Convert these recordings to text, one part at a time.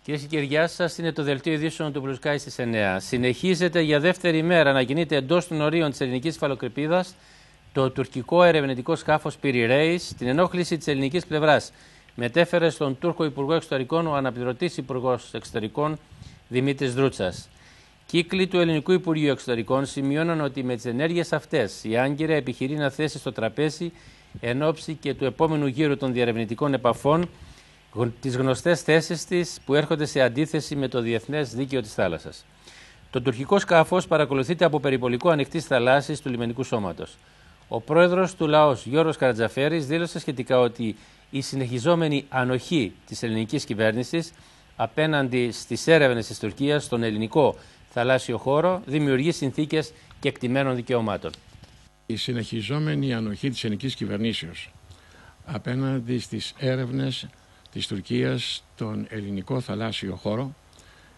Κυρίες και κύριοι, γεια σας. Είναι το δελτίο ειδήσεων του Blue Sky στις 9. Συνεχίζεται για δεύτερη μέρα να κινείται εντός των ορίων της ελληνικής υφαλοκρηπίδας το τουρκικό ερευνητικό σκάφος Piri Reis. Την ενόχληση της ελληνικής πλευράς μετέφερε στον Τούρκο Υπουργό Εξωτερικών ο αναπληρωτής Υπουργός Εξωτερικών Δημήτρης Δρούτσας. Κύκλοι του Ελληνικού Υπουργείου Εξωτερικών σημειώναν ότι με τις ενέργειες αυτές η Άγκυρα επιχειρεί να θέσει στο τραπέζι εν ώψη και του επόμενου γύρου των διερευνητικών επαφών τις γνωστές θέσεις της που έρχονται σε αντίθεση με το διεθνές δίκαιο της θάλασσας. Το τουρκικό σκάφος παρακολουθείται από περιπολικό ανοιχτής θαλάσσης του λιμενικού σώματος. Ο πρόεδρος του ΛΑΟΣ, Γιώργος Καρατζαφέρης, δήλωσε σχετικά ότι η συνεχιζόμενη ανοχή της ελληνικής κυβέρνησης απέναντι στις έρευνες της Τουρκίας στον ελληνικό θαλάσσιο χώρο δημιουργεί συνθήκες κεκτημένων δικαιωμάτων. Η συνεχιζόμενη ανοχή της ελληνικής κυβερνήσεως απέναντι στις έρευνες της Τουρκίας στον ελληνικό θαλάσσιο χώρο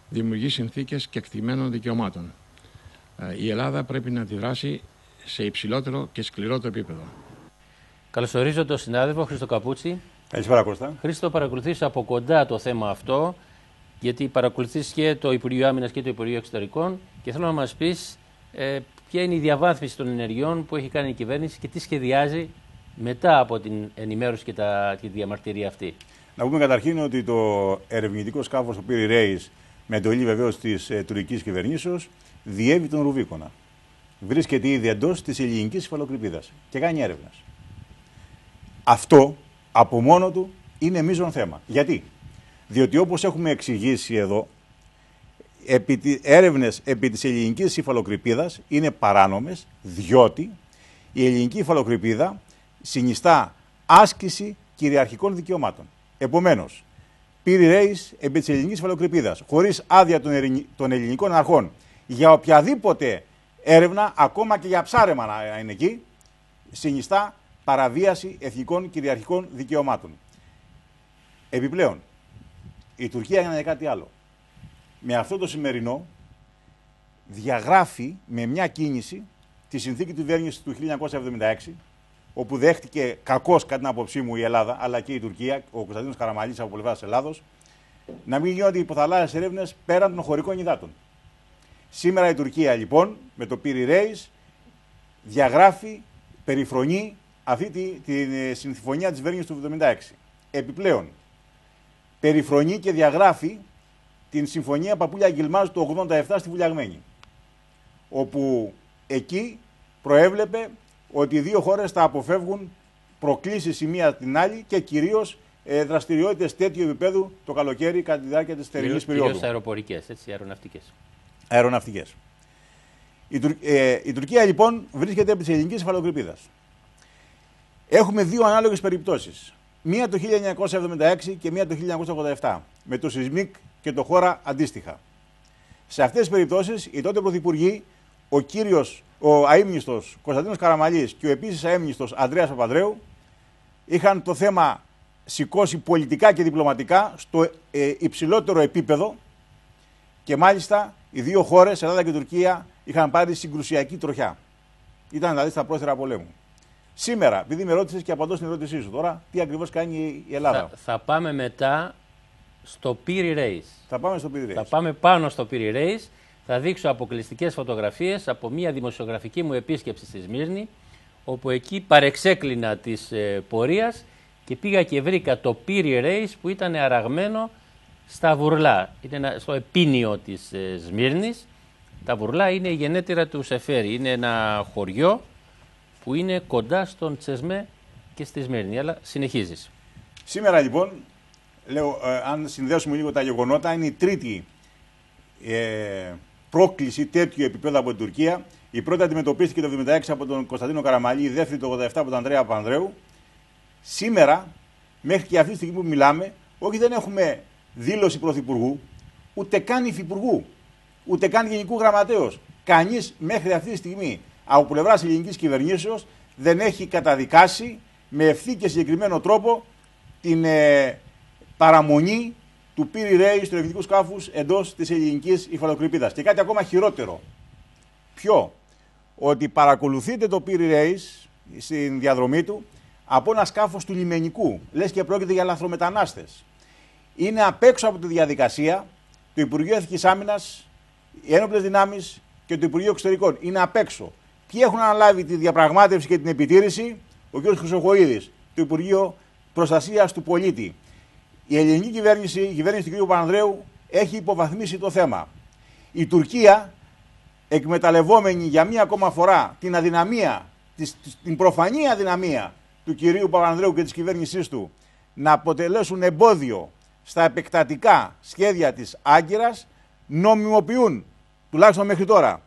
δημιουργεί συνθήκες κεκτημένων δικαιωμάτων. Η Ελλάδα πρέπει να αντιδράσει σε υψηλότερο και σκληρότερο επίπεδο. Καλωσορίζω τον συνάδελφο Χρήστο Καπούτσι. Καλησπέρα, Κώστα. Χρήστο, παρακολουθείς από κοντά το θέμα αυτό, γιατί παρακολουθείς και το Υπουργείο Άμυνας και το Υπουργείο Εξωτερικών, και θέλω να μας πεις ποια είναι η διαβάθμιση των ενεργειών που έχει κάνει η κυβέρνηση και τι σχεδιάζει μετά από την ενημέρωση και τη διαμαρτυρία αυτή. Να πούμε καταρχήν ότι το ερευνητικό σκάφος του Piri Reis, με εντολή βεβαίως της τουρκικής κυβερνήσεως, διέβη τον Ρουβίκονα. Βρίσκεται ήδη εντός της ελληνικής υφαλοκρηπίδας και κάνει έρευνες. Αυτό από μόνο του είναι μείζον θέμα. Γιατί? Διότι όπως έχουμε εξηγήσει εδώ, έρευνες επί της ελληνικής υφαλοκρηπίδας είναι παράνομες, διότι η ελληνική υφαλοκρηπίδα συνιστά άσκηση κυριαρχικών δικαιωμάτων. Επομένως, Piri Reis επί της ελληνικής υφαλοκρηπίδας, χωρίς άδεια των ελληνικών αρχών, για οποιαδήποτε έρευνα, ακόμα και για ψάρεμα να είναι εκεί, συνιστά παραβίαση εθνικών κυριαρχικών δικαιωμάτων. Επιπλέον, η Τουρκία έκανε κάτι άλλο. Με αυτό το σημερινό διαγράφει με μια κίνηση τη συνθήκη του διεύρυνσης του 1976, όπου δέχτηκε κακώς, κατά την άποψή μου, η Ελλάδα, αλλά και η Τουρκία, ο Κωνσταντίνος Καραμανλής από πλευράς Ελλάδος, να μην γίνονται υποθαλάσσιες έρευνες πέραν των χωρικών υδάτων. Σήμερα η Τουρκία, λοιπόν, με το Piri Reis, διαγράφει, περιφρονεί αυτή τη συμφωνία της διεύρυνσης του 1976. Επιπλέον, περιφρονεί και διαγράφει την συμφωνία Παπούλια Γκυλμάζ του 1987 στη Βουλιαγμένη, όπου εκεί προέβλεπε ότι οι δύο χώρες θα αποφεύγουν προκλήσεις η μία την άλλη και κυρίως δραστηριότητες τέτοιου επίπεδου το καλοκαίρι κατά τη διάρκεια της θερινής περίοδου. Κυρίως αεροπορικές, έτσι, αεροναυτικές. Η Τουρκία λοιπόν βρίσκεται επί της ελληνικής υφαλοκρηπίδας. Έχουμε δύο ανάλογες περιπτώσεις. Μία το 1976 και μία το 1987, με το Σισμίκ και το Χώρα αντίστοιχα. Σε αυτές τις περιπτώσεις, οι τότε πρωθυπουργοί, ο αείμνηστος Κωνσταντίνος Καραμανλής και ο επίσης αείμνηστος Ανδρέας Παπανδρέου, είχαν το θέμα σηκώσει πολιτικά και διπλωματικά στο υψηλότερο επίπεδο και μάλιστα οι δύο χώρες, Ελλάδα και Τουρκία, είχαν πάρει συγκρουσιακή τροχιά. Ήταν δηλαδή στα πρόθυρα πολέμου. Σήμερα, επειδή με ρώτησες και απαντώ στην ερώτησή σου τώρα, τι ακριβώς κάνει η Ελλάδα. Θα πάμε μετά στο Piri Reis. Θα πάμε στο Piri Reis. Θα πάμε πάνω στο Piri Reis. Θα δείξω αποκλειστικές φωτογραφίες από μια δημοσιογραφική μου επίσκεψη στη Σμύρνη, όπου εκεί παρεξέκλεινα της πορείας και πήγα και βρήκα το Piri Reis που ήταν αραγμένο στα Βουρλά. Είναι στο επίνιο της Σμύρνης. Τα Βουρλά είναι η γενέτειρα του Σεφέρη. Είναι ένα χωριό που είναι κοντά στον Τσεσμέ και στη Σμύρνη. Αλλά συνεχίζεις. Σήμερα λοιπόν, λέω, αν συνδέσουμε λίγο τα γεγονότα, είναι η τρίτη πρόκληση τέτοιου επίπεδου από την Τουρκία. Η πρώτη αντιμετωπίστηκε το 1976 από τον Κωνσταντίνο Καραμανλή, η δεύτερη το 1987 από τον Ανδρέα Παπανδρέου. Σήμερα, μέχρι και αυτή τη στιγμή που μιλάμε, όχι δεν έχουμε δήλωση πρωθυπουργού, ούτε καν υφυπουργού, ούτε καν γενικού γραμματέως. Κανείς μέχρι αυτή τη στιγμή από πλευράς ελληνικής κυβερνήσεως δεν έχει καταδικάσει με ευθύ και συγκεκριμένο τρόπο την παραμονή του Piri Reis του ερευνητικού σκάφους εντός της ελληνικής υφαλοκρηπίδας. Και κάτι ακόμα χειρότερο. Ποιο? Ότι παρακολουθείτε το Piri Reis στην διαδρομή του από ένα σκάφος του λιμενικού. Λες και πρόκειται για λαθρομετανάστες. είναι απ' έξω από τη διαδικασία του Υπουργείου Εθνικής Άμυνας, οι Ένοπλες Δυνάμεις και το Υπουργείο Εξωτερικών. Είναι απ' έξω. Ποιοι έχουν αναλάβει τη διαπραγμάτευση και την επιτήρηση? Ο κ. Χρυσοχοΐδης, το Υπουργείο Προστασίας του Πολίτη. Η ελληνική κυβέρνηση, η κυβέρνηση του κ. Παπανδρέου, έχει υποβαθμίσει το θέμα. Η Τουρκία, εκμεταλλευόμενη για μία ακόμα φορά την αδυναμία, την προφανή αδυναμία του κυρίου Παπανδρέου και της κυβέρνησής του να αποτελέσουν εμπόδιο στα επεκτατικά σχέδια της Άγκυρας, νομιμοποιούν, τουλάχιστον μέχρι τώρα,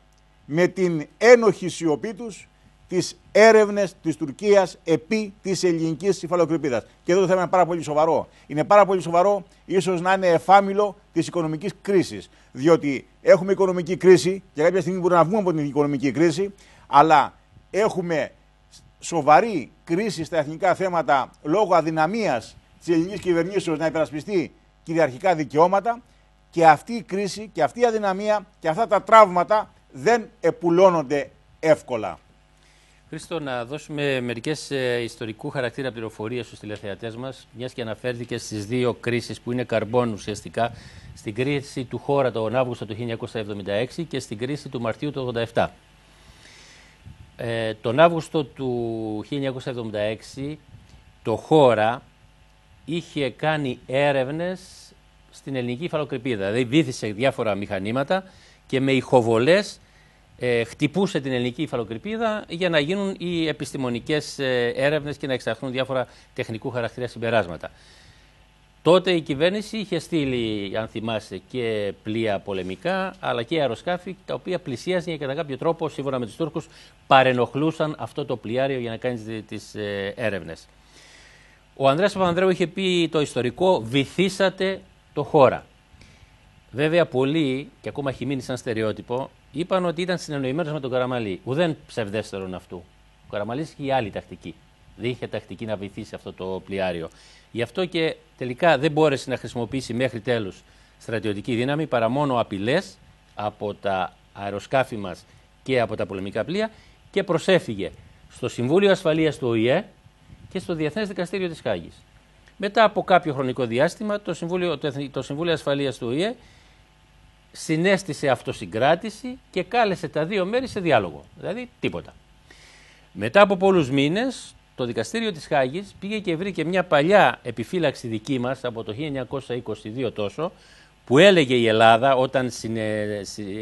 με την ένοχη σιωπή τους, τις έρευνες της Τουρκίας επί της ελληνικής υφαλοκρηπίδας. Και εδώ το θέμα είναι πάρα πολύ σοβαρό. Είναι πάρα πολύ σοβαρό, ίσως να είναι εφάμιλο της οικονομικής κρίσης. Διότι έχουμε οικονομική κρίση, και κάποια στιγμή μπορούμε να βγούμε από την οικονομική κρίση, αλλά έχουμε σοβαρή κρίση στα εθνικά θέματα λόγω αδυναμίας της ελληνικής κυβερνήσεως να υπερασπιστεί κυριαρχικά δικαιώματα, και αυτή η κρίση και αυτή η αδυναμία και αυτά τα τραύματα δεν επουλώνονται εύκολα. Χρήστο, να δώσουμε μερικές ιστορικού χαρακτήρα πληροφορίες στους τηλεθεατές μας, μιας και αναφέρθηκε στις δύο κρίσεις που είναι καρμπών ουσιαστικά, στην κρίση του Χώρα τον Αύγουστο του 1976 και στην κρίση του Μαρτίου του 1987. Τον Αύγουστο του 1976 το Χώρα είχε κάνει έρευνες στην ελληνική υφαλοκρηπίδα, δηλαδή βύθισε διάφορα μηχανήματα και με ηχοβολές χτυπούσε την ελληνική υφαλοκρηπίδα για να γίνουν οι επιστημονικές έρευνες και να εξαχθούν διάφορα τεχνικού χαρακτήρα συμπεράσματα. Τότε η κυβέρνηση είχε στείλει, αν θυμάσαι, και πλοία πολεμικά, αλλά και αεροσκάφη, τα οποία πλησίαζαν και κατά κάποιο τρόπο, σύμφωνα με τους Τούρκους, παρενοχλούσαν αυτό το πλοιάριο για να κάνει τις έρευνες. Ο Ανδρέας Παπανδρέου είχε πει το ιστορικό «Βυθίσατε το Χώρα». Βέβαια, πολλοί, και ακόμα έχει μείνει σαν στερεότυπο, είπαν ότι ήταν συνεννοημένος με τον Καραμαλή. Ουδέν ψευδέστερον αυτού. Ο Καραμαλής είχε άλλη τακτική. Δεν είχε τακτική να βυθίσει αυτό το πλοιάριο. Γι' αυτό και τελικά δεν μπόρεσε να χρησιμοποιήσει μέχρι τέλους στρατιωτική δύναμη παρά μόνο απειλές από τα αεροσκάφη μας και από τα πολεμικά πλοία, και προσέφυγε στο Συμβούλιο Ασφαλείας του ΟΗΕ και στο Διεθνές Δικαστήριο της Χάγης. Μετά από κάποιο χρονικό διάστημα, το Συμβούλιο Ασφαλείας του ΟΗΕ συνέστησε αυτοσυγκράτηση και κάλεσε τα δύο μέρη σε διάλογο. Δηλαδή τίποτα. Μετά από πολλούς μήνες, το Δικαστήριο της Χάγης πήγε και βρήκε μια παλιά επιφύλαξη δική μας από το 1922 τόσο, που έλεγε η Ελλάδα όταν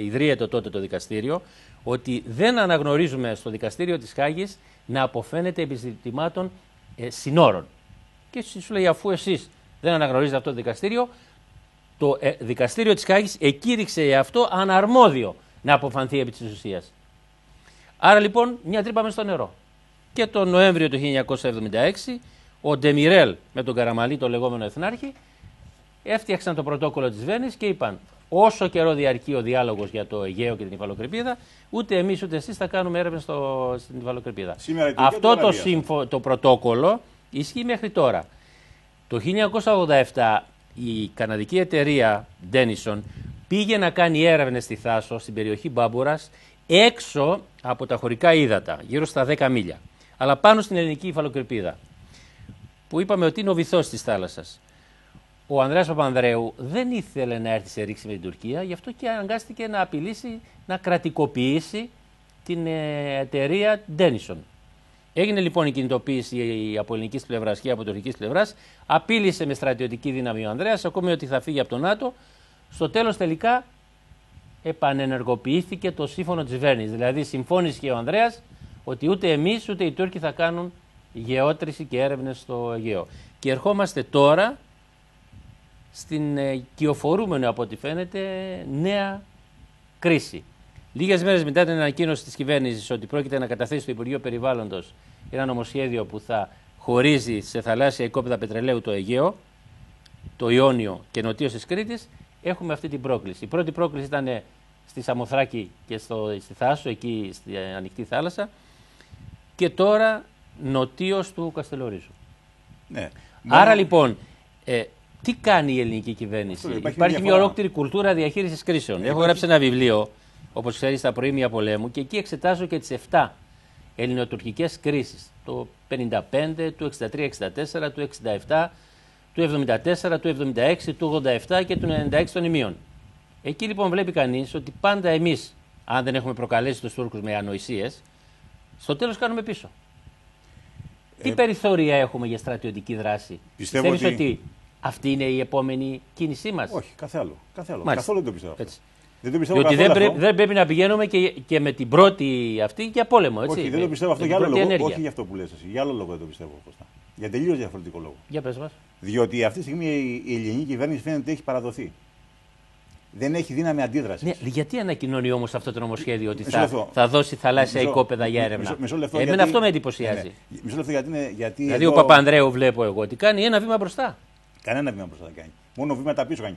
ιδρύεται τότε το δικαστήριο, ότι δεν αναγνωρίζουμε στο Δικαστήριο της Χάγης να αποφαίνεται επιστημάτων συνόρων. Και σου λέει, αφού εσείς δεν αναγνωρίζετε αυτό το δικαστήριο, το Δικαστήριο της Χάγης εκήρυξε αυτό αναρμόδιο να αποφανθεί επί της ουσίας. Άρα λοιπόν μια τρύπα μες στο νερό. Και τον Νοέμβριο του 1976 ο Ντεμιρέλ με τον Καραμαλή, το λεγόμενο εθνάρχη, έφτιαξαν το πρωτόκολλο της Βέρνης και είπαν όσο καιρό διαρκεί ο διάλογος για το Αιγαίο και την υφαλοκρηπίδα, ούτε εμείς ούτε εσείς θα κάνουμε έρευνες στην υφαλοκρηπίδα. Αυτό το πρωτόκολλο ισχύει μέχρι τώρα. Το 1987 η καναδική εταιρεία Denison πήγε να κάνει έρευνες στη Θάσο, στην περιοχή Μπάμπουρας, έξω από τα χωρικά ύδατα, γύρω στα 10 μίλια, αλλά πάνω στην ελληνική υφαλοκρηπίδα, που είπαμε ότι είναι ο βυθός της θάλασσας. Ο Ανδρέας Παπανδρέου δεν ήθελε να έρθει σε ρήξη με την Τουρκία, γι' αυτό και αναγκάστηκε να απειλήσει να κρατικοποιήσει την εταιρεία Denison. Έγινε λοιπόν η κινητοποίηση από ελληνικής πλευράς και από τουρκικής πλευράς, απείλησε με στρατιωτική δύναμη ο Ανδρέας, ακόμη ότι θα φύγει από το ΝΑΤΟ. Στο τέλος τελικά επανενεργοποιήθηκε το σύμφωνο της Βέρνης, δηλαδή συμφώνησε και ο Ανδρέας ότι ούτε εμείς ούτε οι Τούρκοι θα κάνουν γεώτρηση και έρευνες στο Αιγαίο. Και ερχόμαστε τώρα στην κυοφορούμενο από ό,τι φαίνεται νέα κρίση. Λίγες μέρες μετά την ανακοίνωση της κυβέρνησης ότι πρόκειται να καταθέσει στο Υπουργείο Περιβάλλοντος ένα νομοσχέδιο που θα χωρίζει σε θαλάσσια οικόπεδα πετρελαίου το Αιγαίο, το Ιόνιο και νοτίως της Κρήτης, έχουμε αυτή την πρόκληση. Η πρώτη πρόκληση ήταν στη Σαμοθράκη και στη Θάσο, εκεί στη ανοιχτή θάλασσα, και τώρα νοτίως του Καστελορίζου. Ναι. Άρα λοιπόν, τι κάνει η ελληνική κυβέρνηση? Υπάρχει μια ολόκληρη κουλτούρα διαχείρισης κρίσεων. Έχω γράψει ένα βιβλίο, όπως ξέρεις, στα προήμια πολέμου, και εκεί εξετάζω και τις 7 ελληνοτουρκικές κρίσεις. Το 55, του 63-64, του 67, του 74, του 76, του 87 και του 96 των ημείων. Εκεί λοιπόν βλέπει κανείς ότι πάντα εμείς, αν δεν έχουμε προκαλέσει τους Τούρκους με ανοησίες, στο τέλος κάνουμε πίσω. Τι περιθώρια έχουμε για στρατιωτική δράση? Πιστεύεις ότι αυτή είναι η επόμενη κίνησή μας? Όχι, καθόλου. Καθόλου δεν το πιστεύω. Έτσι. Δεν το πιστεύω. Διότι δεν πρέπει να πηγαίνουμε και με την πρώτη αυτή για πόλεμο. Έτσι. Όχι, δεν το πιστεύω αυτό για άλλο λόγο. Όχι για αυτό που λες εσύ. Για άλλο λόγο δεν το πιστεύω, Κώστα. Για τελείως διαφορετικό λόγο. Για πες μας. Διότι αυτή τη στιγμή η ελληνική κυβέρνηση φαίνεται ότι έχει παραδοθεί. Δεν έχει δύναμη αντίδραση. Ναι, γιατί ανακοινώνει όμως αυτό το νομοσχέδιο ότι θα δώσει θαλάσσια οικόπεδα για έρευνα? Εμένα αυτό με εντυπωσιάζει. Μισό λεπτό γιατί. Δηλαδή ο Παπανδρέου βλέπω εγώ ότι κάνει ένα βήμα μπροστά. Κανένα βήμα μπροστά δεν κάνει. Μόνο βήματα πίσω κάνει.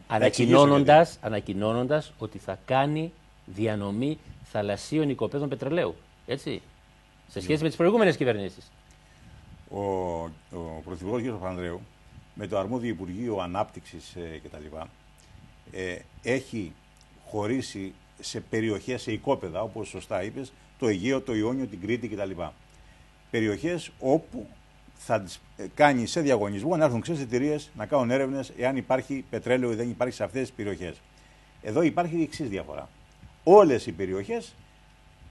Ανακοινώνοντας ότι θα κάνει διανομή θαλασσίων οικοπαίδων πετρελαίου. Έτσι. Σε σχέση με τις προηγούμενες κυβερνήσεις. Ο Πρωθυπουργός κ. Παπανδρέου με το αρμόδιο Υπουργείο Ανάπτυξης κτλ. Έχει χωρίσει σε περιοχές, σε οικόπεδα, όπως σωστά είπες, το Αιγαίο, το Ιόνιο, την Κρήτη κτλ. Περιοχές όπου θα τις κάνει σε διαγωνισμό να έρθουν ξένες εταιρείες να κάνουν έρευνες εάν υπάρχει πετρέλαιο ή δεν υπάρχει σε αυτές τις περιοχές. Εδώ υπάρχει η εξής διαφορά. Όλες οι περιοχές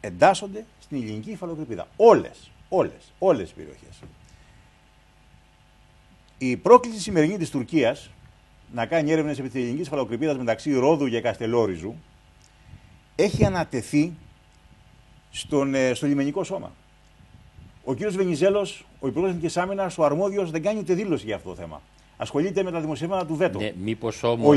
εντάσσονται στην ελληνική υφαλοκρηπίδα. Όλες οι περιοχές. Η πρόκληση σημερινή της Τουρκίας να κάνει έρευνες επί της ελληνικής υφαλοκρηπίδας μεταξύ Ρόδου και Καστελόριζου έχει ανατεθεί στο λιμενικό σώμα. Ο κύριος Βενιζέλος, ο Υπουργός Εθνικής Άμυνας, ο αρμόδιος, δεν κάνει ούτε δήλωση για αυτό το θέμα. Ασχολείται με τα δημοσιεύματα του ΒΕΤΟ. Ναι, μήπως όμως.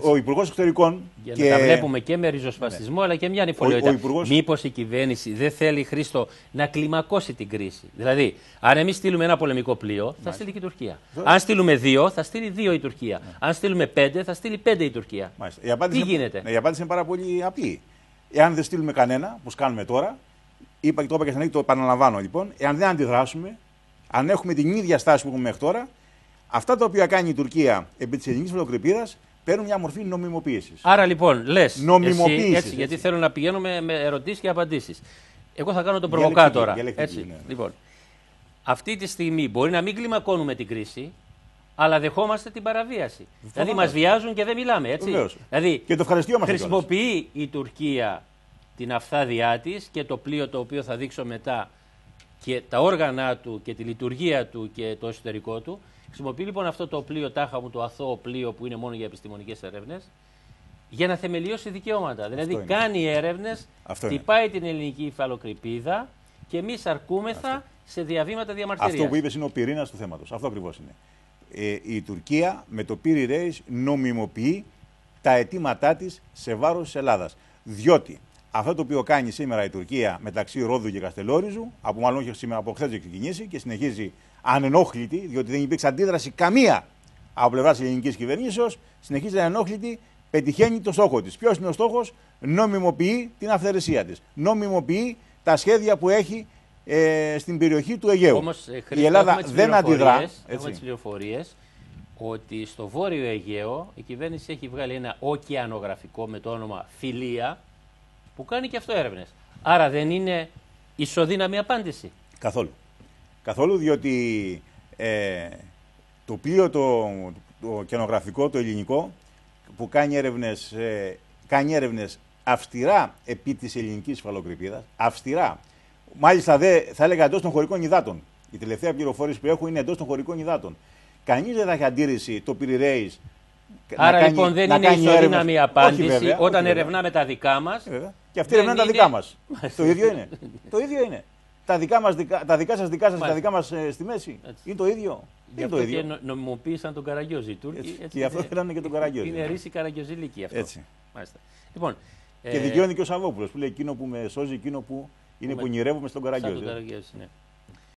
Ο Υπουργός Εξωτερικών. Για να τα βλέπουμε και με ριζοσπαστισμό, αλλά και μια ανηφοριότητα. Μήπως η κυβέρνηση δεν θέλει, Χρήστο, να κλιμακώσει την κρίση? Δηλαδή, αν εμείς στείλουμε ένα πολεμικό πλοίο, θα στείλει και η Τουρκία. Αν στείλουμε 2, θα στείλει 2 η Τουρκία. Αν στείλουμε 5, θα στείλει 5 η Τουρκία. Τι γίνεται? Η απάντηση είναι πάρα πολύ απλή. Εάν δεν στείλουμε κανένα, όπως κάνουμε τώρα, το είπα και στην αρχή, το επαναλαμβάνω λοιπόν, εάν δεν αντιδράσουμε, αν έχουμε την ίδια στάση που έχουμε μέχρι τώρα, αυτά τα οποία κάνει η Τουρκία επί της ελληνικής υφαλοκρηπίδας παίρνουν μια μορφή νομιμοποίησης. Άρα λοιπόν, λες, νομιμοποίησης, έτσι, γιατί θέλω να πηγαίνουμε με ερωτήσεις και απαντήσεις. Εγώ θα κάνω τον προβοκάτορα. Ναι. Λοιπόν, αυτή τη στιγμή μπορεί να μην κλιμακώνουμε την κρίση, αλλά δεχόμαστε την παραβίαση. Δηλαδή μας βιάζουν και δεν μιλάμε. Έτσι. Δηλαδή, και το ευχαριστιόμαστε. Χρησιμοποιεί η Τουρκία την αυθάδειά της και το πλοίο το οποίο θα δείξω μετά και τα όργανα του και τη λειτουργία του και το εσωτερικό του. Χρησιμοποιεί λοιπόν αυτό το πλοίο, τάχα μου, το αθώο πλοίο που είναι μόνο για επιστημονικές έρευνες, για να θεμελιώσει δικαιώματα. Δηλαδή κάνει έρευνες, χτυπάει την ελληνική υφαλοκρηπίδα και εμείς αρκούμεθα σε διαβήματα διαμαρτυρίας. Αυτό που είπες είναι ο πυρήνας του θέματος. Αυτό ακριβώς είναι. Η Τουρκία με το Piri Reis νομιμοποιεί τα αιτήματά της σε βάρος της Ελλάδας. Διότι αυτό το οποίο κάνει σήμερα η Τουρκία μεταξύ Ρόδου και Καστελόριζου, από μάλλον όχι σήμερα, από χθες έχει ξεκινήσει και συνεχίζει ανενόχλητη, διότι δεν υπήρξε αντίδραση καμία από πλευράς της ελληνικής κυβερνήσεως, συνεχίζει ανενόχλητη, πετυχαίνει το στόχο της. Ποιος είναι ο στόχος? Νομιμοποιεί την αυθαιρεσία της. Νομιμοποιεί τα σχέδια που έχει στην περιοχή του Αιγαίου. Όμως, η Ελλάδα δεν αντιδρά. Έχουμε τις πληροφορίες ότι στο Βόρειο Αιγαίο η κυβέρνηση έχει βγάλει ένα ωκεανογραφικό με το όνομα Φιλία, που κάνει και αυτό έρευνες. Άρα δεν είναι ισοδύναμη απάντηση? Καθόλου, διότι το πλοίο το ωκεανογραφικό, το ελληνικό, που κάνει έρευνες αυστηρά επί της ελληνικής υφαλοκρηπίδας, αυστηρά. Μάλιστα θα έλεγα εντός των χωρικών υδάτων. Η τελευταία πληροφόρηση που έχω είναι εντός των χωρικών υδάτων. Κανείς δεν θα έχει αντίρρηση το Piri Reis. Άρα λοιπόν δεν είναι ισοδύναμη απάντηση όταν ερευνάμε τα δικά μας. Και αυτοί ερευνάνε τα δικά μας. Το ίδιο είναι. Το ίδιο είναι. Τα δικά σας, τα δικά μας στη μέση. Είναι το ίδιο. Γι' αυτό και νομιμοποίησαν τον Καραγκιόζη οι Τούρκοι. Και γι' αυτό θέλανε και τον Καραγκιόζη. Είναι ρίση καραγκιόζηλική αυτό. Έτσι. Λοιπόν, και δικαιώνει και ο Σαββόπουλος που λέει εκείνο που με σώζει, εκείνο που είναι που ονειρεύομαι στον Καραγκιόζη.